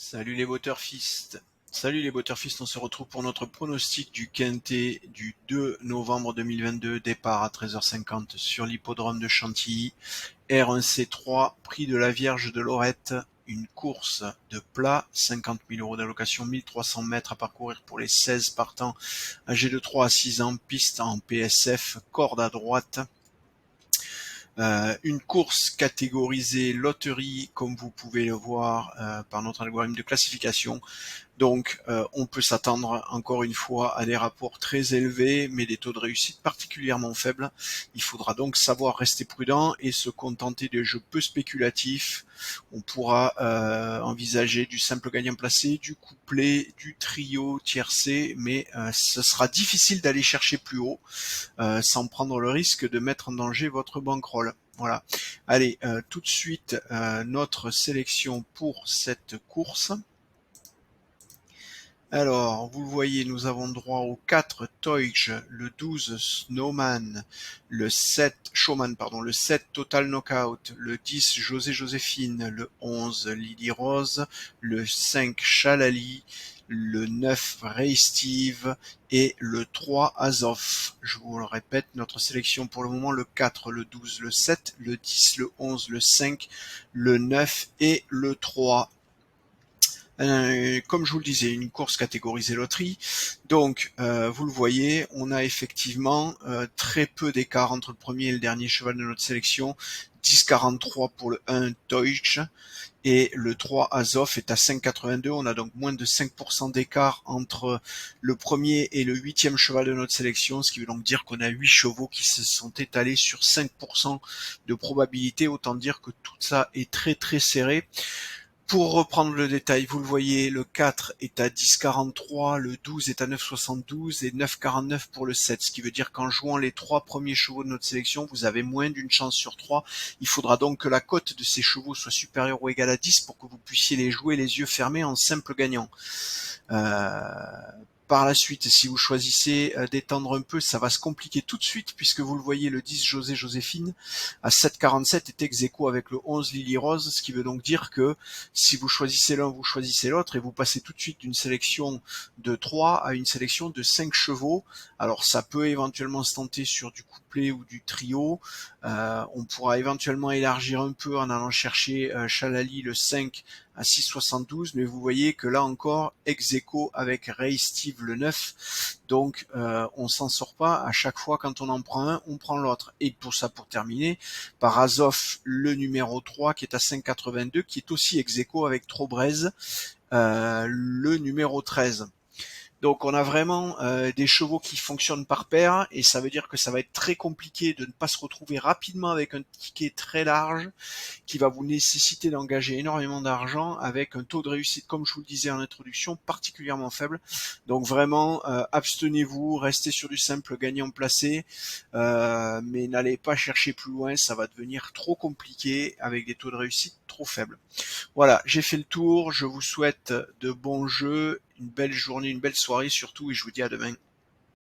Salut les Waterfist. Salut les Waterfist, on se retrouve pour notre pronostic du Quintet du 2 novembre 2022, départ à 13h50 sur l'hippodrome de Chantilly. R1C3, prix de la Vierge de Lorette, une course de plat, 50 000 euros d'allocation, 1300 mètres à parcourir pour les 16 partants âgés de 3 à 6 ans, piste en PSF, corde à droite. Une course catégorisée loterie, comme vous pouvez le voir par notre algorithme de classification. Donc on peut s'attendre encore une fois à des rapports très élevés, mais des taux de réussite particulièrement faibles. Il faudra donc savoir rester prudent et se contenter de jeux peu spéculatifs. On pourra envisager du simple gagnant placé, du couplet, du trio tiercé, mais ce sera difficile d'aller chercher plus haut sans prendre le risque de mettre en danger votre bankroll. Voilà. Allez, tout de suite, notre sélection pour cette course. Alors, vous le voyez, nous avons droit au 4 Teutsch, le 12 Snowman, le 7 Showman, pardon, le 7 Total Knockout, le 10 José Joséphine, le 11 Lily Rose, le 5 Chalali, le 9 Ray Steve et le 3 Azov. Je vous le répète, notre sélection pour le moment, le 4, le 12, le 7, le 10, le 11, le 5, le 9 et le 3. Comme je vous le disais, une course catégorisée loterie. Donc, vous le voyez, on a effectivement très peu d'écart entre le premier et le dernier cheval de notre sélection. 10,43 pour le 1 Teutsch et le 3 Azov est à 5,82. On a donc moins de 5% d'écart entre le premier et le huitième cheval de notre sélection, ce qui veut donc dire qu'on a 8 chevaux qui se sont étalés sur 5% de probabilité. Autant dire que tout ça est très très serré. Pour reprendre le détail, vous le voyez, le 4 est à 10,43, le 12 est à 9,72 et 9,49 pour le 7, ce qui veut dire qu'en jouant les trois premiers chevaux de notre sélection, vous avez moins d'une chance sur 3. Il faudra donc que la cote de ces chevaux soit supérieure ou égale à 10 pour que vous puissiez les jouer les yeux fermés en simple gagnant. Par la suite, si vous choisissez d'étendre un peu, ça va se compliquer tout de suite puisque vous le voyez, le 10 José Joséphine à 7,47 est ex aequo avec le 11 Lily Rose, ce qui veut donc dire que si vous choisissez l'un, vous choisissez l'autre et vous passez tout de suite d'une sélection de 3 à une sélection de 5 chevaux. Alors ça peut éventuellement se tenter sur du couplet ou du trio. On pourra éventuellement élargir un peu en allant chercher Chalali le 5 à 6,72, mais vous voyez que là encore, ex aequo avec Ray Steve le 9, donc on s'en sort pas, à chaque fois quand on en prend un, on prend l'autre. Et pour ça, pour terminer, par Azov le numéro 3 qui est à 5,82, qui est aussi ex aequo avec Trobrez, le numéro 13. Donc on a vraiment des chevaux qui fonctionnent par paire et ça veut dire que ça va être très compliqué de ne pas se retrouver rapidement avec un ticket très large qui va vous nécessiter d'engager énormément d'argent avec un taux de réussite, comme je vous le disais en introduction, particulièrement faible. Donc vraiment, abstenez-vous, restez sur du simple gagnant placé, mais n'allez pas chercher plus loin, ça va devenir trop compliqué avec des taux de réussite trop faibles. Voilà, j'ai fait le tour, je vous souhaite de bons jeux, une belle journée, une belle soirée surtout, et je vous dis à demain.